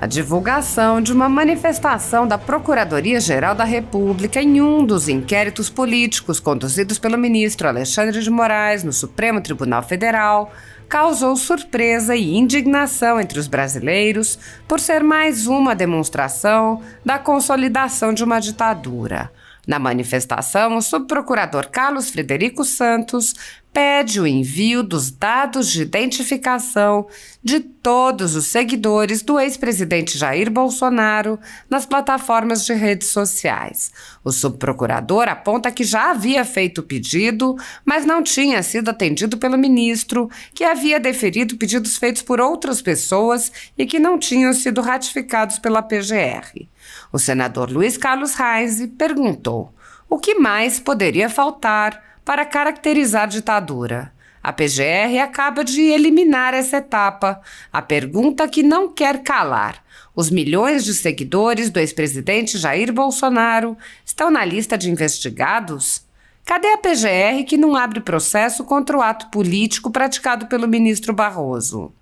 A divulgação de uma manifestação da Procuradoria-Geral da República em um dos inquéritos políticos conduzidos pelo ministro Alexandre de Moraes no Supremo Tribunal Federal causou surpresa e indignação entre os brasileiros por ser mais uma demonstração da consolidação de uma ditadura. Na manifestação, o subprocurador Carlos Frederico Santos pede o envio dos dados de identificação de todos os seguidores do ex-presidente Jair Bolsonaro nas plataformas de redes sociais. O subprocurador aponta que já havia feito o pedido, mas não tinha sido atendido pelo ministro, que havia deferido pedidos feitos por outras pessoas e que não tinham sido ratificados pela PGR. O senador Luiz Carlos Reis perguntou: o que mais poderia faltar para caracterizar ditadura? A PGR acaba de eliminar essa etapa. A pergunta que não quer calar: os milhões de seguidores do ex-presidente Jair Bolsonaro estão na lista de investigados? Cadê a PGR que não abre processo contra o ato político praticado pelo ministro Barroso?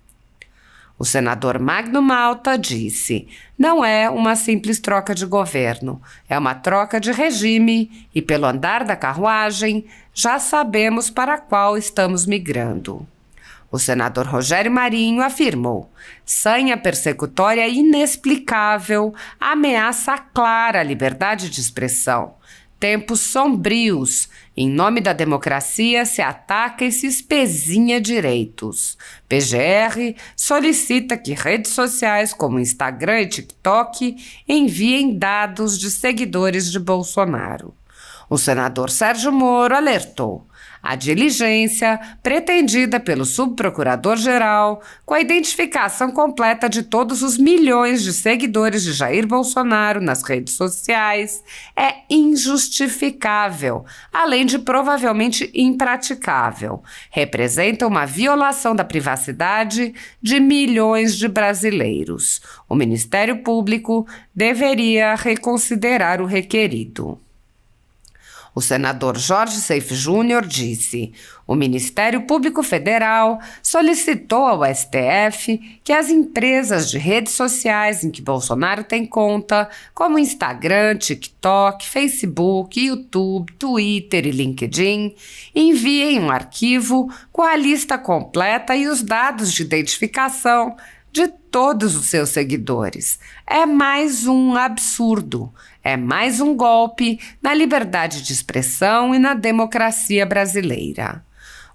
O senador Magno Malta disse: não é uma simples troca de governo, é uma troca de regime e, pelo andar da carruagem, já sabemos para qual estamos migrando. O senador Rogério Marinho afirmou: sanha persecutória inexplicável ameaça clara a liberdade de expressão. Tempos sombrios. Em nome da democracia se ataca e se espezinha direitos. PGR solicita que redes sociais como Instagram e TikTok enviem dados de seguidores de Bolsonaro. O senador Sérgio Moro alertou: a diligência pretendida pelo subprocurador-geral, com a identificação completa de todos os milhões de seguidores de Jair Bolsonaro nas redes sociais, é injustificável, além de provavelmente impraticável. Representa uma violação da privacidade de milhões de brasileiros. O Ministério Público deveria reconsiderar o requerido. O senador Jorge Seife Júnior disse: o Ministério Público Federal solicitou ao STF que as empresas de redes sociais em que Bolsonaro tem conta, como Instagram, TikTok, Facebook, YouTube, Twitter e LinkedIn, enviem um arquivo com a lista completa e os dados de identificação de todos os seus seguidores. É mais um absurdo. É mais um golpe na liberdade de expressão e na democracia brasileira.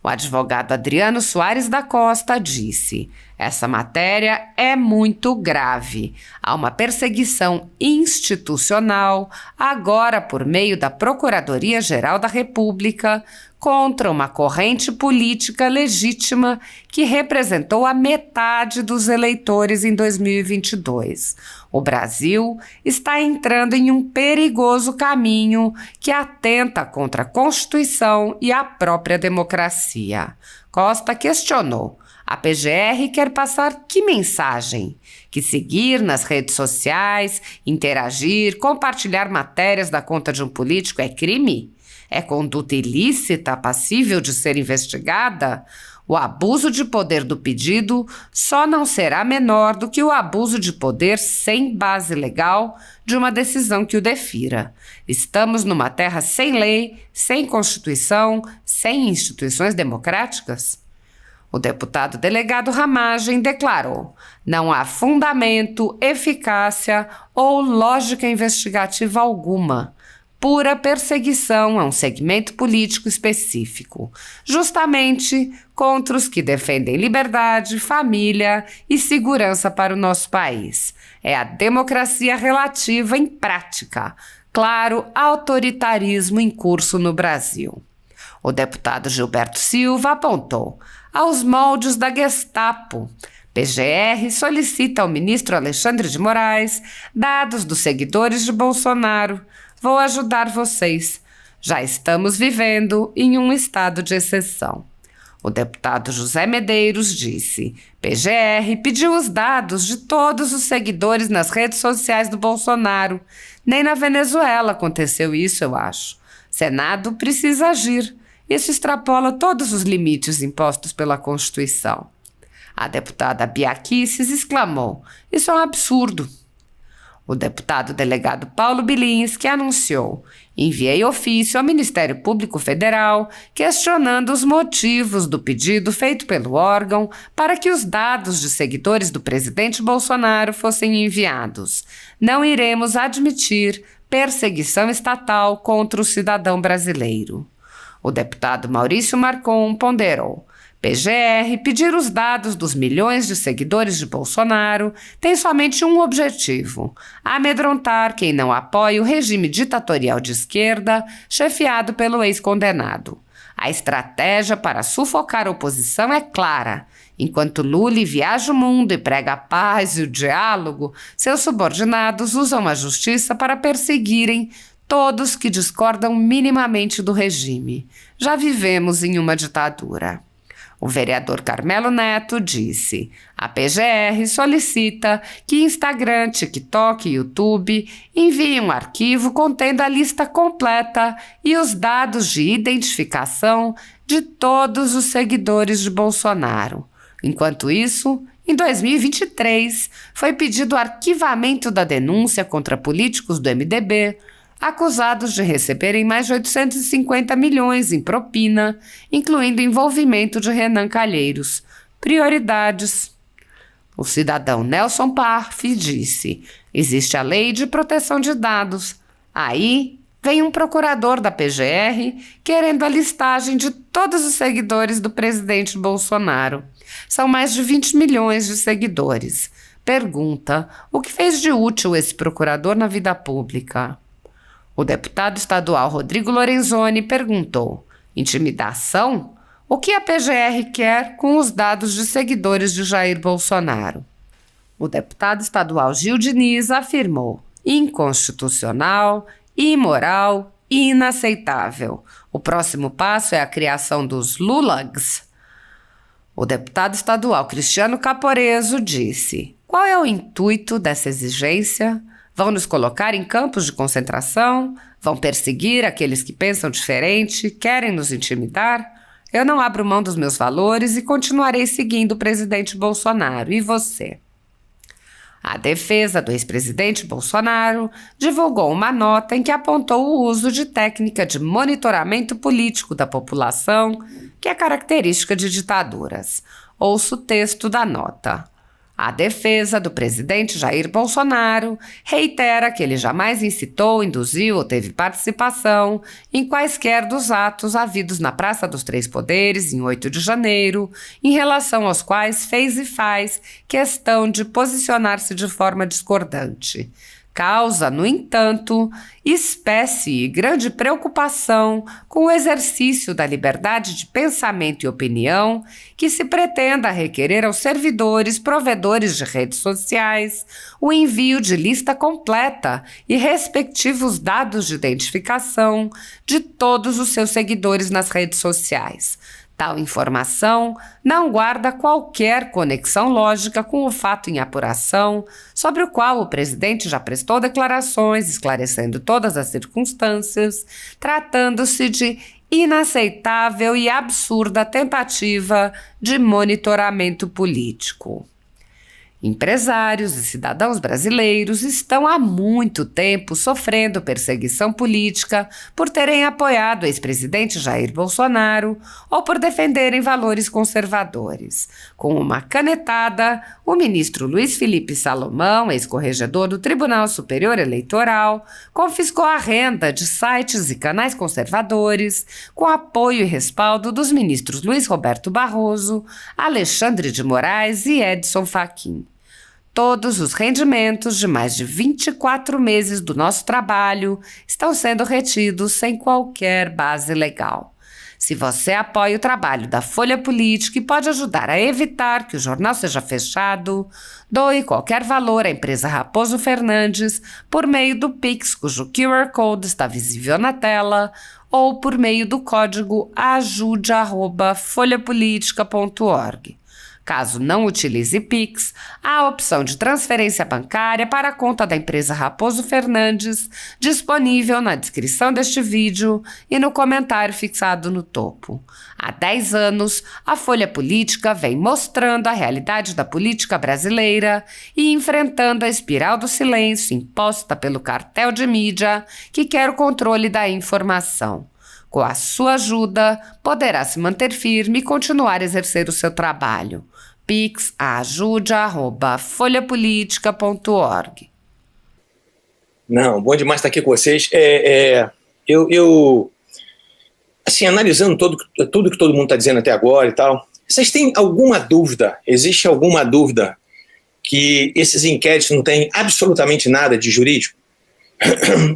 O advogado Adriano Soares da Costa disse: essa matéria é muito grave. Há uma perseguição institucional, agora por meio da Procuradoria-Geral da República, contra uma corrente política legítima que representou a metade dos eleitores em 2022. O Brasil está entrando em um perigoso caminho que atenta contra a Constituição e a própria democracia. Costa questionou: a PGR quer passar que mensagem? Que seguir nas redes sociais, interagir, compartilhar matérias da conta de um político é crime? É conduta ilícita, passível de ser investigada? O abuso de poder do pedido só não será menor do que o abuso de poder sem base legal de uma decisão que o defira. Estamos numa terra sem lei, sem Constituição, sem instituições democráticas? O deputado delegado Ramagem declarou: não há fundamento, eficácia ou lógica investigativa alguma. Pura perseguição a um segmento político específico, justamente contra os que defendem liberdade, família e segurança para o nosso país. É a democracia relativa em prática, claro, autoritarismo em curso no Brasil. O deputado Gilberto Silva apontou: aos moldes da Gestapo. PGR solicita ao ministro Alexandre de Moraes dados dos seguidores de Bolsonaro. Vou ajudar vocês. Já estamos vivendo em um estado de exceção. O deputado José Medeiros disse: PGR pediu os dados de todos os seguidores nas redes sociais do Bolsonaro. Nem na Venezuela aconteceu isso, eu acho. Senado precisa agir. Isso extrapola todos os limites impostos pela Constituição. A deputada Bia Kicis exclamou: "Isso é um absurdo." O deputado delegado Paulo Bilinski anunciou: "Enviei ofício ao Ministério Público Federal questionando os motivos do pedido feito pelo órgão para que os dados de seguidores do presidente Bolsonaro fossem enviados. Não iremos admitir perseguição estatal contra o cidadão brasileiro." O deputado Maurício Marcon ponderou: "PGR pedir os dados dos milhões de seguidores de Bolsonaro tem somente um objetivo: amedrontar quem não apoia o regime ditatorial de esquerda chefiado pelo ex-condenado. A estratégia para sufocar a oposição é clara. Enquanto Lula viaja o mundo e prega a paz e o diálogo, seus subordinados usam a justiça para perseguirem todos que discordam minimamente do regime. Já vivemos em uma ditadura." O vereador Carmelo Neto disse: "A PGR solicita que Instagram, TikTok e YouTube enviem um arquivo contendo a lista completa e os dados de identificação de todos os seguidores de Bolsonaro. Enquanto isso, em 2023, foi pedido o arquivamento da denúncia contra políticos do MDB, acusados de receberem mais de 850 milhões em propina, incluindo envolvimento de Renan Calheiros. Prioridades." O cidadão Nelson Parf disse: "Existe a Lei de Proteção de Dados. Aí vem um procurador da PGR querendo a listagem de todos os seguidores do presidente Bolsonaro. São mais de 20 milhões de seguidores. Pergunta: o que fez de útil esse procurador na vida pública?" O deputado estadual Rodrigo Lorenzoni perguntou: "Intimidação? O que a PGR quer com os dados de seguidores de Jair Bolsonaro?" O deputado estadual Gil Diniz afirmou: "Inconstitucional, imoral e inaceitável. O próximo passo é a criação dos Lulags." O deputado estadual Cristiano Caporeso disse: "Qual é o intuito dessa exigência? Vão nos colocar em campos de concentração? Vão perseguir aqueles que pensam diferente? Querem nos intimidar? Eu não abro mão dos meus valores e continuarei seguindo o presidente Bolsonaro. E você?" A defesa do ex-presidente Bolsonaro divulgou uma nota em que apontou o uso de técnica de monitoramento político da população, que é característica de ditaduras. Ouça o texto da nota. A defesa do presidente Jair Bolsonaro reitera que ele jamais incitou, induziu ou teve participação em quaisquer dos atos havidos na Praça dos Três Poderes, em 8 de janeiro, em relação aos quais fez e faz questão de posicionar-se de forma discordante. Causa, no entanto, espécie e grande preocupação com o exercício da liberdade de pensamento e opinião que se pretenda requerer aos servidores provedores de redes sociais o envio de lista completa e respectivos dados de identificação de todos os seus seguidores nas redes sociais. Tal informação não guarda qualquer conexão lógica com o fato em apuração, sobre o qual o presidente já prestou declarações esclarecendo todas as circunstâncias, tratando-se de inaceitável e absurda tentativa de monitoramento político. Empresários e cidadãos brasileiros estão há muito tempo sofrendo perseguição política por terem apoiado o ex-presidente Jair Bolsonaro ou por defenderem valores conservadores. Com uma canetada, o ministro Luiz Felipe Salomão, ex-corregedor do Tribunal Superior Eleitoral, confiscou a renda de sites e canais conservadores com apoio e respaldo dos ministros Luiz Roberto Barroso, Alexandre de Moraes e Edson Fachin. Todos os rendimentos de mais de 24 meses do nosso trabalho estão sendo retidos sem qualquer base legal. Se você apoia o trabalho da Folha Política e pode ajudar a evitar que o jornal seja fechado, doe qualquer valor à empresa Raposo Fernandes por meio do Pix, cujo QR Code está visível na tela, ou por meio do código ajude@folhapolitica.org. Caso não utilize Pix, há a opção de transferência bancária para a conta da empresa Raposo Fernandes, disponível na descrição deste vídeo e no comentário fixado no topo. Há 10 anos, a Folha Política vem mostrando a realidade da política brasileira e enfrentando a espiral do silêncio imposta pelo cartel de mídia que quer o controle da informação. Com a sua ajuda, poderá se manter firme e continuar a exercer o seu trabalho. Pix ajude@folhapolitica.org. Não, bom demais estar aqui com vocês. Assim, analisando tudo que todo mundo está dizendo até agora e tal, vocês têm alguma dúvida, existe alguma dúvida que esses inquéritos não têm absolutamente nada de jurídico?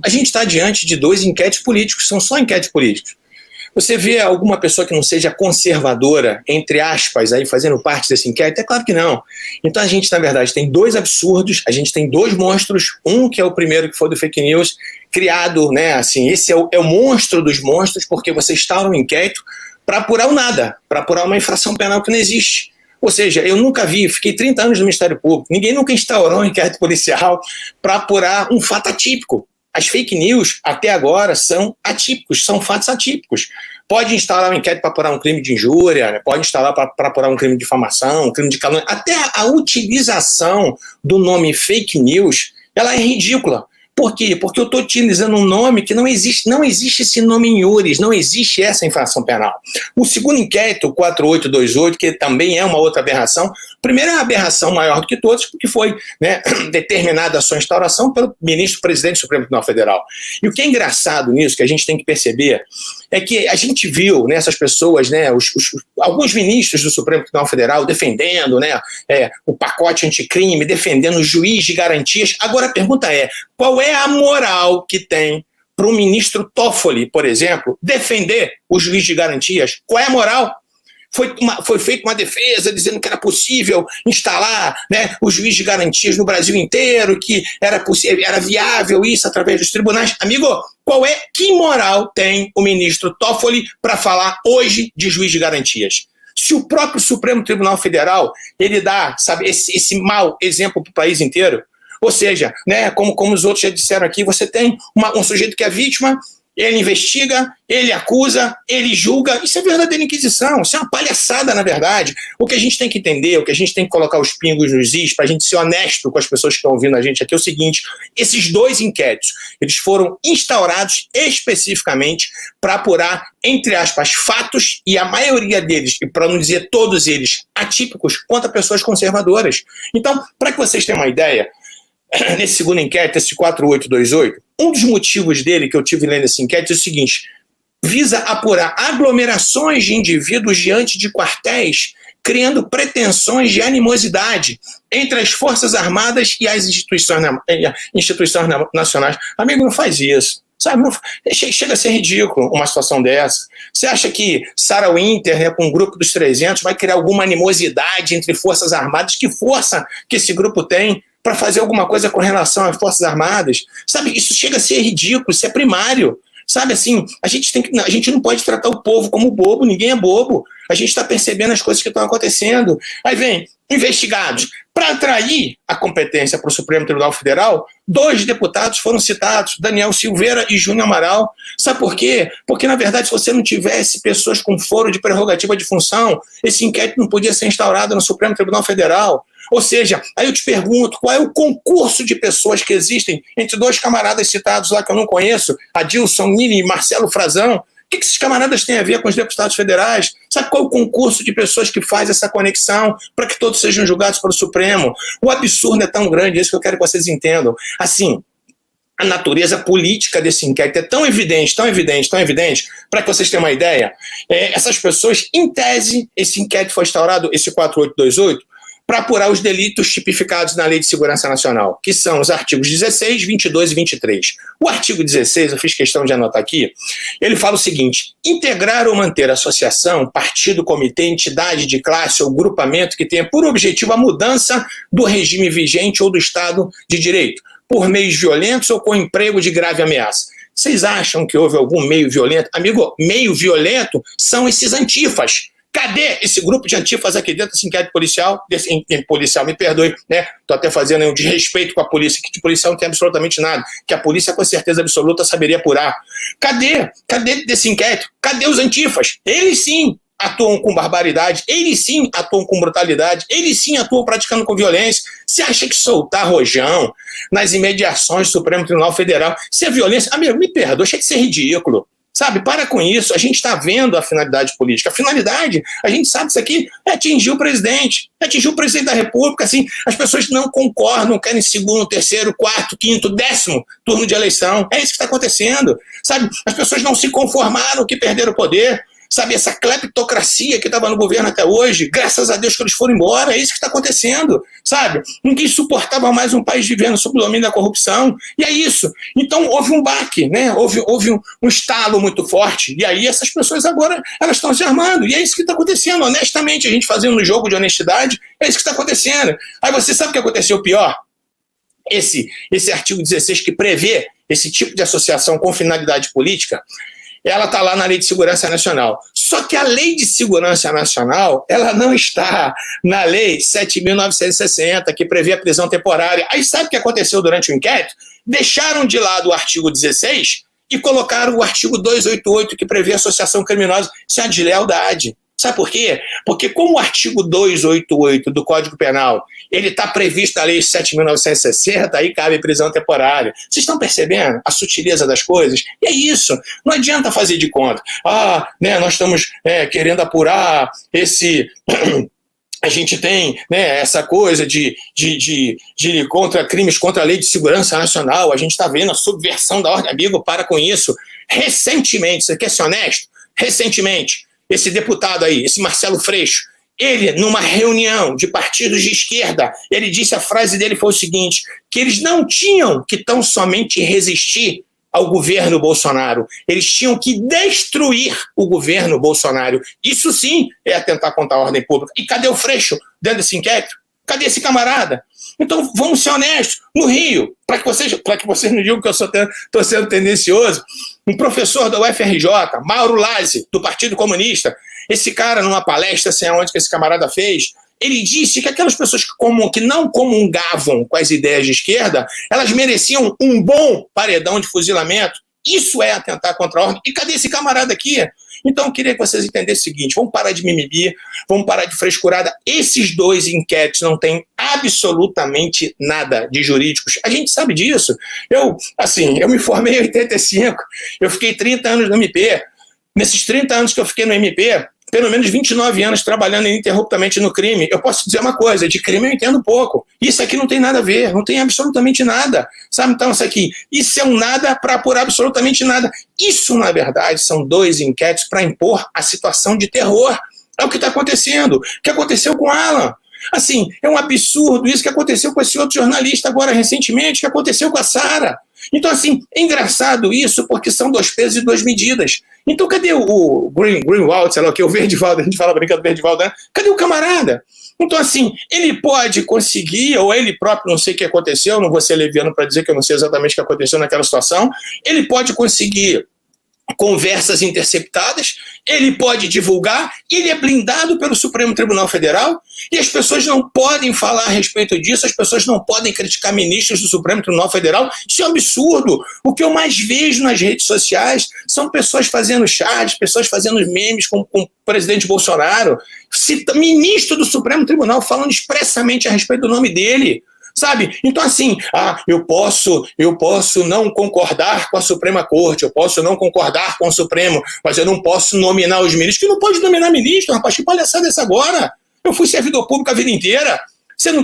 A gente está diante de 2 inquéritos políticos, são só inquéritos políticos. Você vê alguma pessoa que não seja conservadora, entre aspas, aí fazendo parte desse inquérito? É claro que não. Então a gente, na verdade, tem 2 absurdos, a gente tem 2 monstros, um que é o primeiro que foi do fake news, criado, né, assim, esse é o monstro dos monstros, porque você instaura um inquérito para apurar o nada, para apurar uma infração penal que não existe. Ou seja, eu nunca vi, fiquei 30 anos no Ministério Público, ninguém nunca instaurou um inquérito policial para apurar um fato atípico. As fake news, até agora, são atípicos, são fatos atípicos. Pode instaurar um inquérito para apurar um crime de injúria, né? Pode instaurar para apurar um crime de difamação, um crime de calúnia. Até a utilização do nome fake news, ela é ridícula. Por quê? Porque eu estou utilizando um nome que não existe esse nome em iures, não existe essa infração penal. O segundo inquérito, o 4828, que também é uma outra aberração, primeiro é uma aberração maior do que todos, porque foi, né, determinada a sua instauração pelo ministro-presidente do Supremo Tribunal Federal. E o que é engraçado nisso, que a gente tem que perceber, é que a gente viu nessas pessoas, né, alguns ministros do Supremo Tribunal Federal defendendo, né, o pacote anticrime, defendendo o juiz de garantias. Agora a pergunta é, qual é a moral que tem para o ministro Toffoli, por exemplo, defender o juiz de garantias? Qual é a moral? Foi feita uma defesa dizendo que era possível instalar, né, o juiz de garantias no Brasil inteiro, que era viável isso através dos tribunais. Amigo, que moral tem o ministro Toffoli para falar hoje de juiz de garantias? Se o próprio Supremo Tribunal Federal ele dá, sabe, esse mau exemplo para o país inteiro, ou seja, né, como os outros já disseram aqui, você tem um sujeito que é vítima, ele investiga, ele acusa, ele julga. Isso é verdadeira inquisição, isso é uma palhaçada, na verdade. O que a gente tem que entender, o que a gente tem que colocar os pingos nos is, para a gente ser honesto com as pessoas que estão ouvindo a gente aqui, é o seguinte: esses 2 inquéritos, eles foram instaurados especificamente para apurar, entre aspas, fatos, e a maioria deles, e para não dizer todos eles, atípicos, contra pessoas conservadoras. Então, para que vocês tenham uma ideia, nesse segundo inquérito, esse 4828, um dos motivos dele que eu tive lendo esse inquérito é o seguinte: visa apurar aglomerações de indivíduos diante de quartéis, criando pretensões de animosidade entre as Forças Armadas e as instituições nacionais. Amigo, não faz isso. Sabe, chega a ser ridículo uma situação dessa. Você acha que Sarah Winter, né, com o grupo dos 300, vai criar alguma animosidade entre Forças Armadas? Que força que esse grupo tem para fazer alguma coisa com relação às Forças Armadas? Sabe, isso chega a ser ridículo, isso é primário. Sabe, assim, a gente não pode tratar o povo como bobo, ninguém é bobo. A gente está percebendo as coisas que estão acontecendo. Aí vem, investigados. Para atrair a competência para o Supremo Tribunal Federal, 2 deputados foram citados, Daniel Silveira e Júnior Amaral. Sabe por quê? Porque, na verdade, se você não tivesse pessoas com foro de prerrogativa de função, esse inquérito não podia ser instaurado no Supremo Tribunal Federal. Ou seja, aí eu te pergunto, qual é o concurso de pessoas que existem entre 2 camaradas citados lá que eu não conheço, Adilson Nini e Marcelo Frazão? O que esses camaradas têm a ver com os deputados federais? Sabe qual é o concurso de pessoas que faz essa conexão para que todos sejam julgados pelo Supremo? O absurdo é tão grande, é isso que eu quero que vocês entendam. Assim, a natureza política desse inquérito é tão evidente, para que vocês tenham uma ideia, essas pessoas, em tese, esse inquérito foi instaurado, esse 4828, para apurar os delitos tipificados na Lei de Segurança Nacional, que são os artigos 16, 22 e 23. O artigo 16, eu fiz questão de anotar aqui, ele fala o seguinte: integrar ou manter associação, partido, comitê, entidade de classe ou grupamento que tenha por objetivo a mudança do regime vigente ou do Estado de Direito, por meios violentos ou com emprego de grave ameaça. Vocês acham que houve algum meio violento? Amigo, meio violento são esses antifas, Cadê esse grupo de antifas aqui dentro desse inquérito policial? Policial, me perdoe, né? Estou até fazendo um desrespeito com a polícia, que de policial não tem absolutamente nada, que a polícia com certeza absoluta saberia apurar. Cadê desse inquérito? Cadê os antifas? Eles sim atuam com barbaridade, eles sim atuam com brutalidade, eles sim atuam praticando com violência. Você acha que soltar rojão nas imediações do Supremo Tribunal Federal, se é violência? Amigo, me perdoa, achei que isso é ridículo. Sabe, para com isso, a gente está vendo a finalidade política. A finalidade, a gente sabe isso aqui, é atingir o presidente da República, assim, as pessoas não concordam, querem segundo, terceiro, quarto, quinto, 10º turno de eleição, é isso que está acontecendo, sabe, as pessoas não se conformaram que perderam o poder, sabe, essa cleptocracia que estava no governo até hoje, graças a Deus que eles foram embora, é isso que está acontecendo, sabe? Ninguém suportava mais um país vivendo sob o domínio da corrupção, e é isso. Então houve um baque, né? Houve um estalo muito forte, e aí essas pessoas agora, elas estão se armando, e é isso que está acontecendo, honestamente, a gente fazendo um jogo de honestidade, é isso que está acontecendo. Aí você sabe o que aconteceu pior? Esse artigo 16 que prevê esse tipo de associação com finalidade política, ela está lá na Lei de Segurança Nacional. Só que a Lei de Segurança Nacional, ela não está na Lei 7.960, que prevê a prisão temporária. Aí sabe o que aconteceu durante o inquérito? Deixaram de lado o artigo 16 e colocaram o artigo 288, que prevê associação criminosa. Isso é uma deslealdade. Sabe por quê? Porque como o artigo 288 do Código Penal, ele está previsto na Lei 7.960, aí cabe prisão temporária. Vocês estão percebendo a sutileza das coisas? E é isso. Não adianta fazer de conta. Nós estamos querendo apurar esse... A gente tem, né, essa coisa de contra crimes contra a Lei de Segurança Nacional, a gente está vendo a subversão da ordem. Amigo, para com isso. Recentemente, você quer ser honesto? Recentemente, esse deputado aí, esse Marcelo Freixo, ele, numa reunião de partidos de esquerda, ele disse, a frase dele foi o seguinte, que eles não tinham que tão somente resistir ao governo Bolsonaro, eles tinham que destruir o governo Bolsonaro. Isso sim é atentar contra a ordem pública. E cadê o Freixo dentro desse inquérito? Cadê esse camarada? Então, vamos ser honestos. No Rio, para que vocês não digam que eu estou sendo tendencioso, um professor da UFRJ, Mauro Lazzi, do Partido Comunista, esse cara, numa palestra, sei aonde que esse camarada fez, ele disse que aquelas pessoas que não comungavam com as ideias de esquerda, elas mereciam um bom paredão de fuzilamento. Isso é atentar contra a ordem. E cadê esse camarada aqui? Então, eu queria que vocês entendessem o seguinte, vamos parar de mimimi, vamos parar de frescurada. Esses dois inquéritos não têm absolutamente nada de jurídicos. A gente sabe disso. Eu me formei em 85, eu fiquei 30 anos no MP. Nesses 30 anos que eu fiquei no MP, pelo menos 29 anos trabalhando ininterruptamente no crime. Eu posso dizer uma coisa, de crime eu entendo pouco. Isso aqui não tem nada a ver, não tem absolutamente nada. Sabe, então isso é um nada para apurar absolutamente nada. Isso, na verdade, são dois inquéritos para impor a situação de terror. É o que está acontecendo. O que aconteceu com Alan. Assim, é um absurdo isso que aconteceu com esse outro jornalista agora recentemente, que aconteceu com a Sara. Então, assim, é engraçado isso porque são dois pesos e duas medidas. Então, cadê o Greenwald, sei lá o que, o Verdivaldo, a gente fala brincando do Verdivaldo, né? Cadê o camarada? Então, assim, ele pode conseguir, ou ele próprio, não sei o que aconteceu, não vou ser leviano para dizer que eu não sei exatamente o que aconteceu naquela situação, ele pode conseguir conversas interceptadas, ele pode divulgar, ele é blindado pelo Supremo Tribunal Federal e as pessoas não podem falar a respeito disso, as pessoas não podem criticar ministros do Supremo Tribunal Federal. Isso é um absurdo. O que eu mais vejo nas redes sociais são pessoas fazendo chats, pessoas fazendo memes com o presidente Bolsonaro, ministro do Supremo Tribunal falando expressamente a respeito do nome dele. Sabe? Então, assim, eu posso não concordar com a Suprema Corte, eu posso não concordar com o Supremo, mas eu não posso nominar os ministros. Que não pode nominar ministro, rapaz, que palhaçada é essa agora? Eu fui servidor público a vida inteira. Você não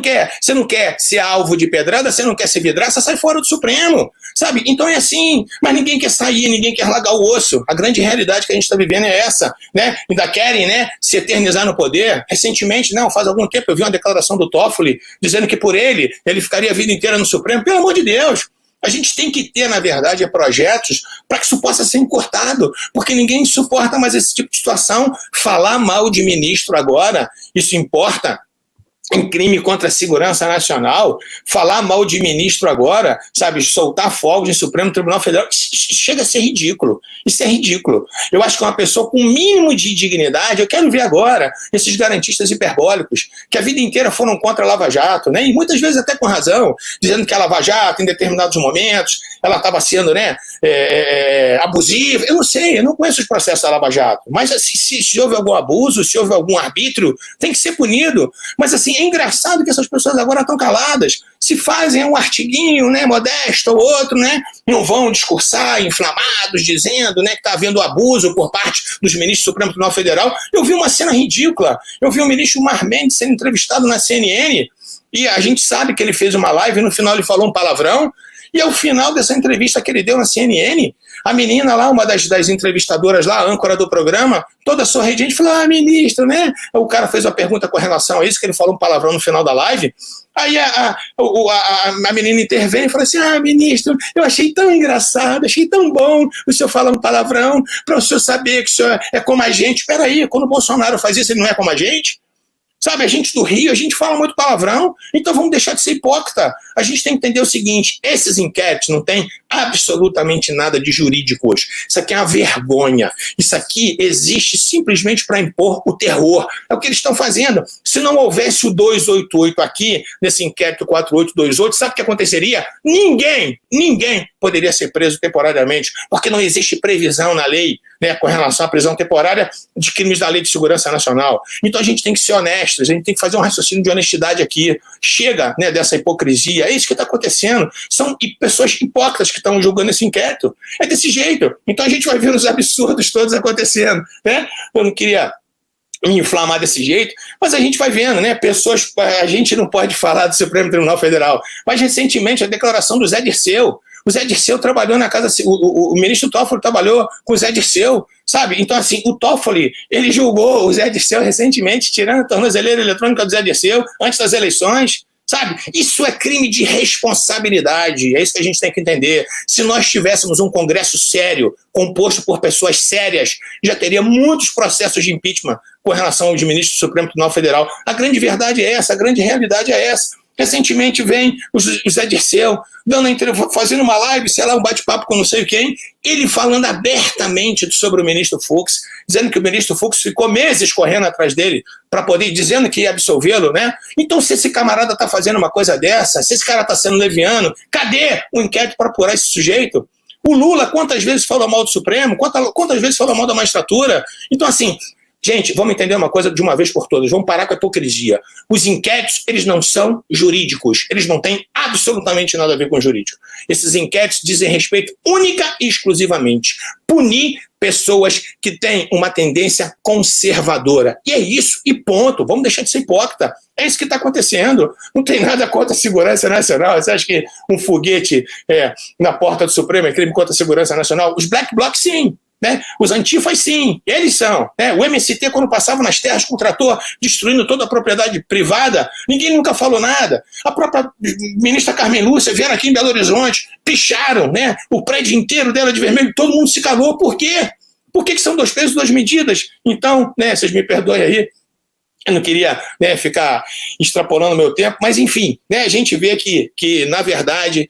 quer ser alvo de pedrada, você não quer ser vidraça, sai fora do Supremo, sabe? Então é assim, mas ninguém quer sair, ninguém quer largar o osso. A grande realidade que a gente está vivendo é essa, né? Ainda querem, né, se eternizar no poder. Recentemente, não, faz algum tempo eu vi uma declaração do Toffoli dizendo que por ele ficaria a vida inteira no Supremo. Pelo amor de Deus! A gente tem que ter, na verdade, projetos para que isso possa ser encurtado, porque ninguém suporta mais esse tipo de situação. Falar mal de ministro agora, isso importa? em crime contra a segurança nacional, falar mal de ministro agora, sabe, soltar fogos em Supremo Tribunal Federal, chega a ser ridículo. Isso é ridículo. Eu acho que uma pessoa com o mínimo de dignidade, eu quero ver agora esses garantistas hiperbólicos, que a vida inteira foram contra a Lava Jato, né, e muitas vezes até com razão, dizendo que a Lava Jato, em determinados momentos, ela estava sendo, né, abusiva. Eu não sei, eu não conheço os processos da Lava Jato, mas assim, se houve algum abuso, se houve algum arbítrio, tem que ser punido. Mas assim, é engraçado que essas pessoas agora estão caladas, se fazem um artiguinho, né, modesto ou outro, né, não vão discursar inflamados, dizendo, né, que está havendo abuso por parte dos ministros do Supremo Tribunal Federal. Eu vi uma cena ridícula, eu vi o ministro Mar Mendes sendo entrevistado na CNN, e a gente sabe que ele fez uma live e no final ele falou um palavrão, e ao final dessa entrevista que ele deu na CNN, a menina lá, uma das entrevistadoras lá, a âncora do programa, toda sorridente, falou, ministro, né? O cara fez uma pergunta com relação a isso, que ele falou um palavrão no final da live. Aí a menina intervém e fala assim, ministro, eu achei tão engraçado, achei tão bom o senhor falar um palavrão, para o senhor saber que o senhor é como a gente. Peraí, quando o Bolsonaro faz isso, ele não é como a gente? Sabe, a gente do Rio, a gente fala muito palavrão, então vamos deixar de ser hipócrita. A gente tem que entender o seguinte, esses inquéritos não têm absolutamente nada de jurídico hoje. Isso aqui é uma vergonha. Isso aqui existe simplesmente para impor o terror. É o que eles estão fazendo. Se não houvesse o 288 aqui, nesse inquérito 4828, sabe o que aconteceria? Ninguém poderia ser preso temporariamente, porque não existe previsão na lei, né, com relação à prisão temporária de crimes da Lei de Segurança Nacional. Então a gente tem que ser honesto, a gente tem que fazer um raciocínio de honestidade aqui. Chega, né, dessa hipocrisia, é isso que está acontecendo. São pessoas hipócritas que estão julgando esse inquérito. É desse jeito. Então a gente vai ver os absurdos todos acontecendo, né? Eu não queria me inflamar desse jeito, mas a gente vai vendo, né? Pessoas, a gente não pode falar do Supremo Tribunal Federal, mas recentemente a declaração do Zé Dirceu. O Zé Dirceu trabalhou na casa, o ministro Toffoli trabalhou com o Zé Dirceu, sabe? Então, assim, o Toffoli, ele julgou o Zé Dirceu recentemente, tirando a tornozeleira eletrônica do Zé Dirceu antes das eleições, sabe? Isso é crime de responsabilidade, é isso que a gente tem que entender. Se nós tivéssemos um Congresso sério, composto por pessoas sérias, já teria muitos processos de impeachment com relação aos ministros do Supremo Tribunal Federal. A grande verdade é essa, a grande realidade é essa. Recentemente vem o Zé Dirceu fazendo uma live, sei lá, um bate-papo com não sei quem, ele falando abertamente sobre o ministro Fux, dizendo que o ministro Fux ficou meses correndo atrás dele para poder, dizendo que ia absolvê-lo, né? Então, se esse camarada está fazendo uma coisa dessa, se esse cara está sendo leviano, cadê o inquérito para apurar esse sujeito? O Lula, quantas vezes falou mal do Supremo? Quantas vezes falou mal da magistratura? Então, assim, gente, vamos entender uma coisa de uma vez por todas, vamos parar com a hipocrisia. Os inquéritos, eles não são jurídicos, eles não têm absolutamente nada a ver com jurídico. Esses inquéritos dizem respeito única e exclusivamente punir pessoas que têm uma tendência conservadora. E é isso, e ponto. Vamos deixar de ser hipócrita. É isso que está acontecendo. Não tem nada contra a segurança nacional. Você acha que um foguete na porta do Supremo é crime contra a segurança nacional? Os black blocs, sim. Né? Os antifas, sim, eles são. Né? O MST, quando passava nas terras com o trator, destruindo toda a propriedade privada, ninguém nunca falou nada. A própria ministra Carmen Lúcia vieram aqui em Belo Horizonte, picharam, né, o prédio inteiro dela de vermelho, todo mundo se calou. Por quê? Por que são 2 pesos, 2 medidas? Então, né, vocês me perdoem aí, eu não queria, né, ficar extrapolando o meu tempo, mas enfim, né, a gente vê que na verdade,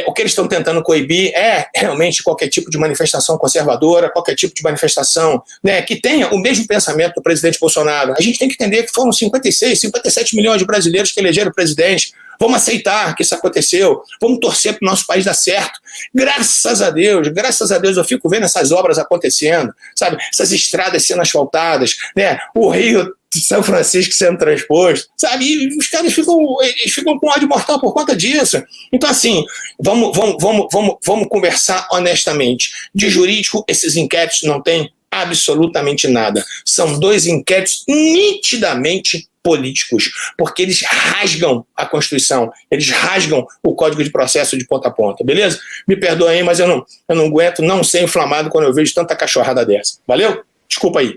o que eles estão tentando coibir é realmente qualquer tipo de manifestação conservadora, qualquer tipo de manifestação, né, que tenha o mesmo pensamento do presidente Bolsonaro. A gente tem que entender que foram 56, 57 milhões de brasileiros que elegeram o presidente. Vamos aceitar que isso aconteceu, vamos torcer para o nosso país dar certo. Graças a Deus, eu fico vendo essas obras acontecendo, sabe? Essas estradas sendo asfaltadas, né? O Rio de São Francisco sendo transposto, sabe? E os caras ficam com ódio mortal por conta disso. Então, assim, vamos conversar honestamente. De jurídico, esses inquéritos não têm absolutamente nada. São 2 inquéritos nitidamente políticos, porque eles rasgam a Constituição, eles rasgam o Código de Processo de ponta a ponta, beleza? Me perdoem aí, mas eu não aguento não ser inflamado quando eu vejo tanta cachorrada dessa. Valeu? Desculpa aí.